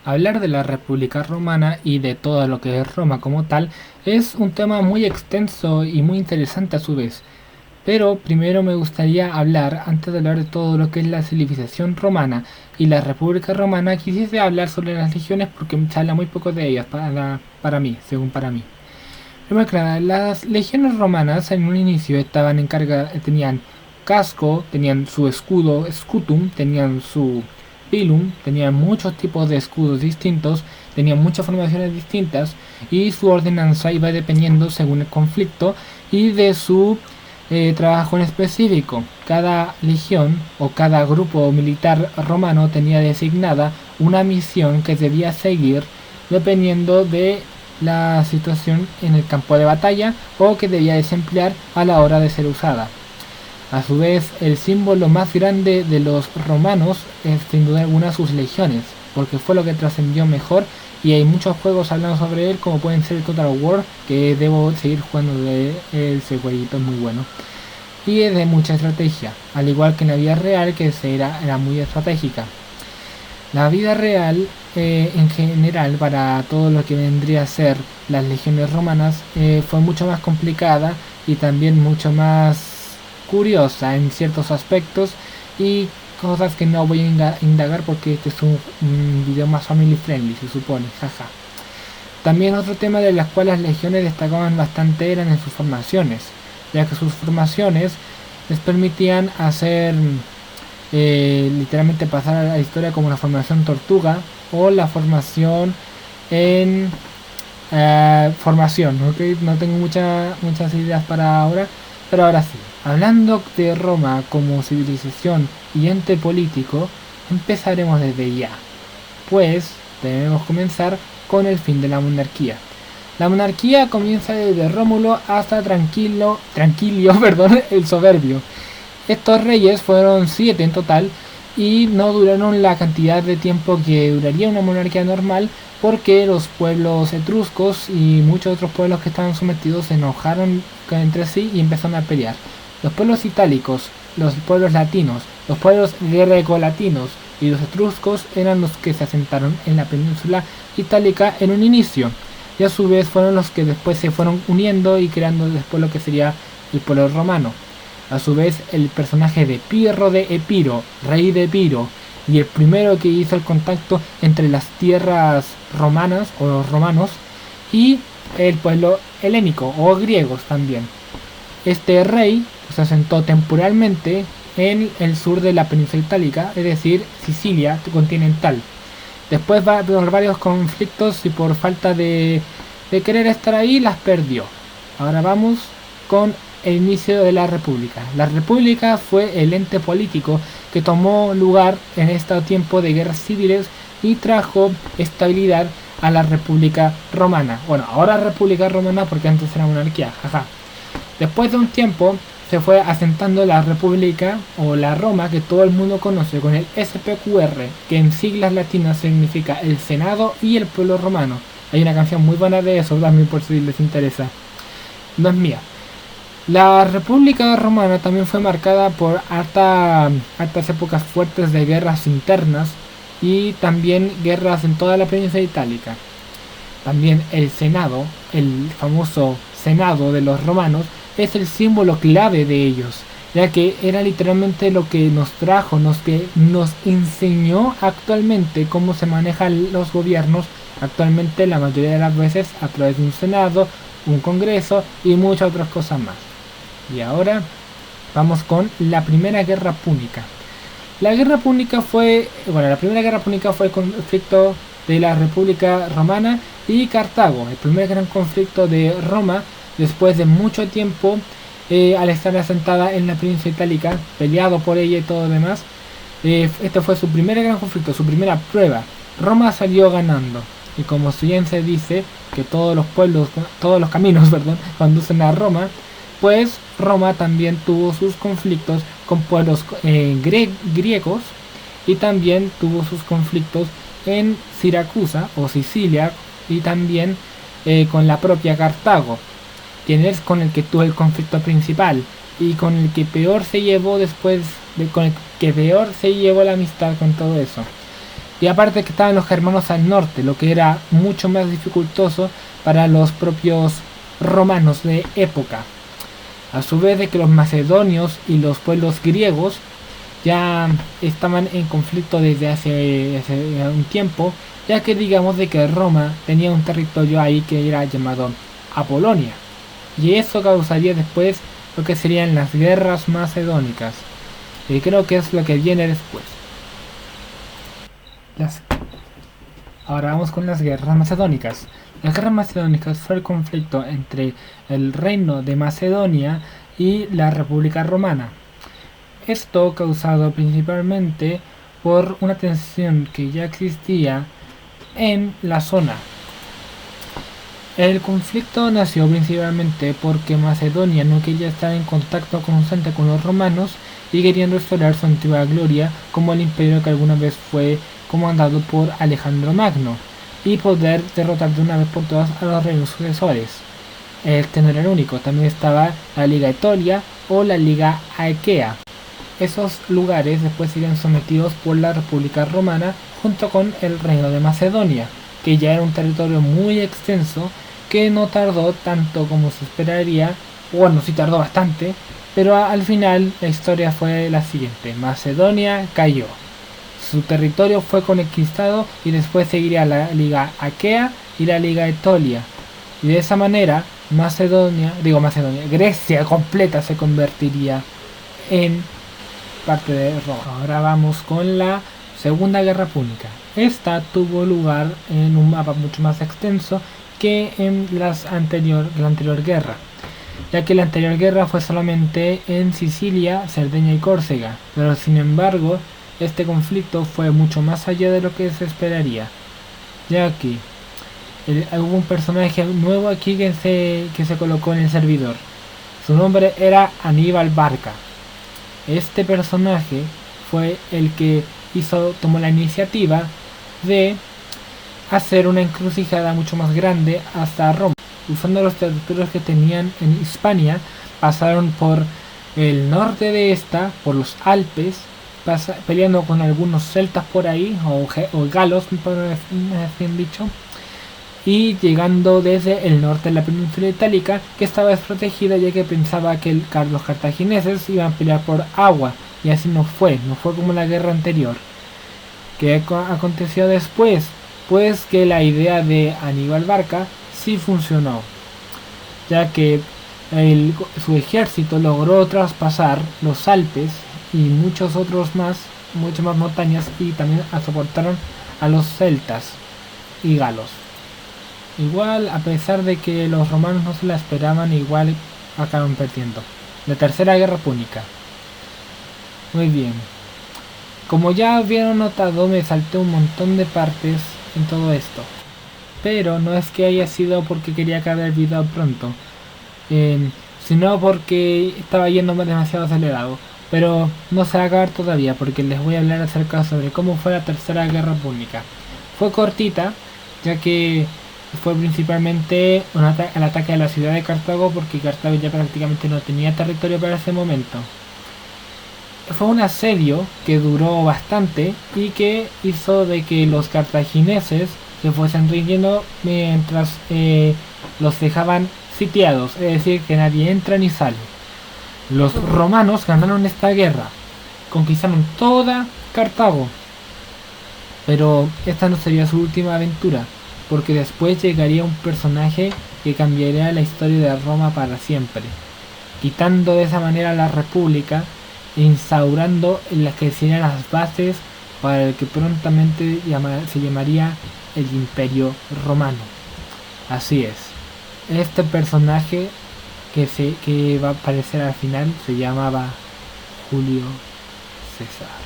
Hablar de la República Romana y de todo lo que es Roma como tal es un tema muy extenso y muy interesante a su vez. Pero primero me gustaría hablar, antes de hablar de todo lo que es la civilización romana y la República Romana, quisiese hablar sobre las legiones porque se habla muy poco de ellas para mí, según para mí. Primero que nada, las legiones romanas en un inicio estaban encargadas, tenían casco, tenían su escudo, scutum, tenían su pilum, tenían muchos tipos de escudos distintos, tenían muchas formaciones distintas y su ordenanza iba dependiendo según el conflicto y de su trabajo en específico. Cada legión o cada grupo militar romano tenía designada una misión que debía seguir dependiendo de la situación en el campo de batalla o que debía desemplear a la hora de ser usada. A su vez, el símbolo más grande de los romanos es sin duda alguna sus legiones, porque fue lo que trascendió mejor y hay muchos juegos hablando sobre él, como pueden ser Total War, que debo seguir jugando de ese jueguito, es muy bueno. Y es de mucha estrategia, al igual que en la vida real, que era muy estratégica. La vida real, en general, para todo lo que vendría a ser las legiones romanas, fue mucho más complicada y también mucho más curiosa en ciertos aspectos y cosas que no voy a indagar porque este es un video más family friendly, se supone, jaja. También otro tema de las cuales las legiones destacaban bastante eran en sus formaciones, ya que sus formaciones les permitían hacer literalmente pasar a la historia como la formación tortuga o la formación en formación, ¿ok? No tengo muchas ideas para ahora, pero ahora sí. Hablando de Roma como civilización y ente político, empezaremos desde ya, pues debemos comenzar con el fin de la monarquía. La monarquía comienza desde Rómulo hasta Tranquilio, perdón, el Soberbio. Estos reyes fueron 7 en total y no duraron la cantidad de tiempo que duraría una monarquía normal porque los pueblos etruscos y muchos otros pueblos que estaban sometidos se enojaron entre sí y empezaron a pelear. Los pueblos itálicos, los pueblos latinos, los pueblos grecolatinos y los etruscos eran los que se asentaron en la península itálica en un inicio y a su vez fueron los que después se fueron uniendo y creando después lo que sería el pueblo romano. A su vez, el personaje de Pirro de Epiro, rey de Epiro, y el primero que hizo el contacto entre las tierras romanas o los romanos y el pueblo helénico o griegos también. Este rey se asentó temporalmente en el sur de la península itálica, es decir, Sicilia continental. Después va por varios conflictos y por falta de querer estar ahí las perdió. Ahora vamos con el inicio de la República. La República fue el ente político que tomó lugar en este tiempo de guerras civiles y trajo estabilidad a la República Romana. Bueno, ahora República Romana porque antes era monarquía, jaja. Después de un tiempo se fue asentando la República o la Roma que todo el mundo conoce con el SPQR, que en siglas latinas significa el Senado y el pueblo romano. Hay una canción muy buena de eso, también por si les interesa. No es mía. La República Romana también fue marcada por hartas épocas fuertes de guerras internas y también guerras en toda la península itálica. También el Senado, el famoso Senado de los romanos, es el símbolo clave de ellos, ya que era literalmente lo que nos trajo, que nos enseñó actualmente cómo se manejan los gobiernos actualmente la mayoría de las veces a través de un Senado, un Congreso y muchas otras cosas más. Y ahora vamos con la Primera Guerra Púnica. La Primera Guerra Púnica fue el conflicto de la República Romana y Cartago, el primer gran conflicto de Roma después de mucho tiempo al estar asentada en la península itálica, peleado por ella y todo lo demás. Este fue su primer gran conflicto, su primera prueba. Roma salió ganando y como bien se dice que todos los caminos, perdón, conducen a Roma, pues Roma también tuvo sus conflictos con pueblos griegos y también tuvo sus conflictos en Siracusa o Sicilia y también con la propia Cartago, quien es con el que tuvo el conflicto principal y con el que peor se llevó la amistad con todo eso. Y aparte que estaban los germanos al norte, lo que era mucho más dificultoso para los propios romanos de época. A su vez de que los macedonios y los pueblos griegos ya estaban en conflicto desde hace un tiempo, ya que digamos de que Roma tenía un territorio ahí que era llamado Apolonia, y eso causaría después lo que serían las guerras macedónicas, y creo que es lo que viene después. Ahora vamos con las guerras macedónicas. Las guerras macedónicas fue el conflicto entre el reino de Macedonia y la República Romana. Esto causado principalmente por una tensión que ya existía en la zona. El conflicto nació principalmente porque Macedonia no quería estar en contacto constante con los romanos y querían restaurar su antigua gloria como el imperio que alguna vez fue comandado por Alejandro Magno y poder derrotar de una vez por todas a los reinos sucesores. Este no era el único, también estaba la Liga Etolia o la Liga Aquea. Esos lugares después serían sometidos por la República Romana junto con el Reino de Macedonia, que ya era un territorio muy extenso que no tardó tanto como se esperaría. Bueno, sí tardó bastante, pero al final la historia fue la siguiente: Macedonia cayó, su territorio fue conquistado y después seguiría la Liga Aquea y la Liga Etolia, y de esa manera Grecia completa se convertiría en parte de Roma. Ahora vamos con la Segunda Guerra Púnica. Esta tuvo lugar en un mapa mucho más extenso que en la anterior guerra, ya que la anterior guerra fue solamente en Sicilia, Cerdeña y Córcega, pero sin embargo este conflicto fue mucho más allá de lo que se esperaría, ya que hubo un personaje nuevo aquí que se colocó en el servidor. Su nombre era Aníbal Barca. Este personaje fue el que tomó la iniciativa de hacer una encrucijada mucho más grande hasta Roma. Usando los territorios que tenían en Hispania, pasaron por el norte de esta, por los Alpes, peleando con algunos celtas por ahí, o galos, bien dicho, y llegando desde el norte de la península itálica, que estaba desprotegida ya que pensaba que los cartagineses iban a pelear por agua, y así no fue como la guerra anterior. ¿Qué aconteció después? Pues que la idea de Aníbal Barca sí funcionó, ya que su ejército logró traspasar los Alpes y muchas más montañas, y también soportaron a los celtas y galos. Igual, a pesar de que los romanos no se la esperaban, igual acabaron perdiendo. La Tercera Guerra Púnica. Muy bien. Como ya habían notado, me salté un montón de partes en todo esto. Pero no es que haya sido porque quería acabar el video pronto, sino porque estaba yéndome demasiado acelerado. Pero no se va a acabar todavía, porque les voy a hablar acerca sobre cómo fue la Tercera Guerra Púnica. Fue cortita, ya que fue principalmente el ataque a la ciudad de Cartago, porque Cartago ya prácticamente no tenía territorio para ese momento. Fue un asedio que duró bastante y que hizo de que los cartagineses se fuesen rindiendo mientras los dejaban sitiados, es decir, que nadie entra ni sale. Los romanos ganaron esta guerra, conquistaron toda Cartago, pero esta no sería su última aventura, porque después llegaría un personaje que cambiaría la historia de Roma para siempre, quitando de esa manera la república e instaurando en las que serían las bases para el que prontamente se llamaría el Imperio Romano. Así es, este personaje que va a aparecer al final se llamaba Julio César.